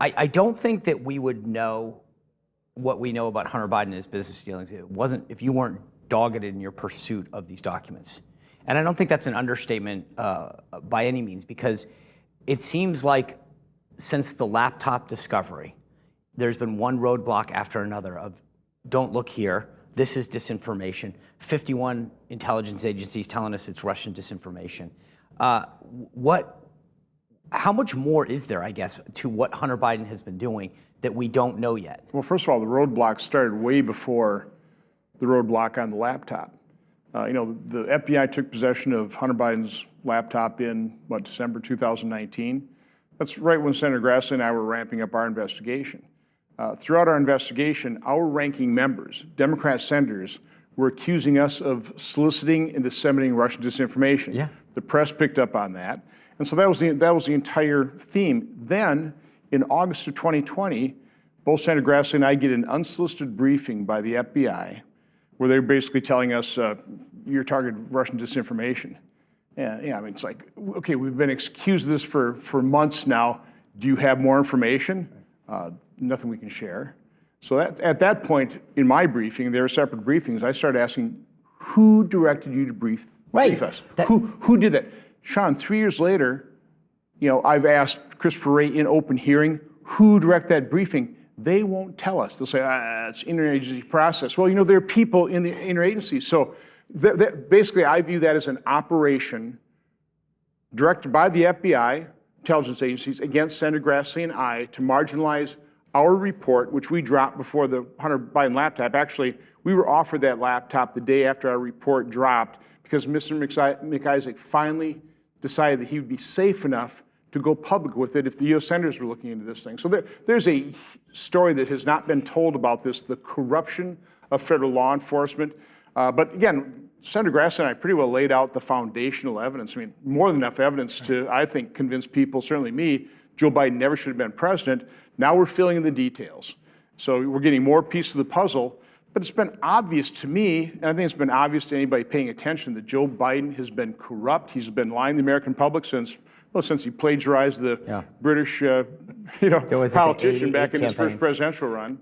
I don't think that we would know what we know about Hunter Biden and his business dealings. It wasn't if you weren't dogged in your pursuit of these documents. And I don't think that's an understatement by any means, because it seems like since the laptop discovery, there's been one roadblock after another of don't look here, this is disinformation. 51 intelligence agencies telling us it's Russian disinformation. How much more is there, I guess, to what Hunter Biden has been doing that we don't know yet? Well, first of all, the roadblock started way before the roadblock on the laptop. The FBI took possession of Hunter Biden's laptop in, December 2019? That's right when Senator Grassley and I were ramping up our investigation. Throughout our investigation, our ranking members, Democrat senators, were accusing us of soliciting and disseminating Russian disinformation. Yeah. The press picked up on that. And so that was the entire theme. Then, in August of 2020, both Senator Grassley and I get an unsolicited briefing by the FBI where they're basically telling us, you're targeting Russian disinformation. And it's like, okay, we've been accused of this for months now. Do you have more information? Nothing we can share. So at that point in my briefing, there were separate briefings, I started asking, who directed you to brief us? Who did that? Sean, 3 years later, I've asked Christopher Wray in open hearing, who directed that briefing? They won't tell us. They'll say, it's interagency process. Well, there are people in the interagency. So basically, I view that as an operation directed by the FBI, intelligence agencies, against Senator Grassley and I to marginalize our report, which we dropped before the Hunter Biden laptop. Actually, we were offered that laptop the day after our report dropped because Mr. McIsaac finally decided that he would be safe enough to go public with it if the U.S. senators were looking into this thing. So there's a story that has not been told about this, the corruption of federal law enforcement. But again, Senator Grassley and I pretty well laid out the foundational evidence. More than enough evidence to, I think, convince people, certainly me, Joe Biden never should have been president. Now we're filling in the details. So we're getting more pieces of the puzzle. But it's been obvious to me, and I think it's been obvious to anybody paying attention, that Joe Biden has been corrupt. He's been lying to the American public since he plagiarized the British politician back in his first presidential run.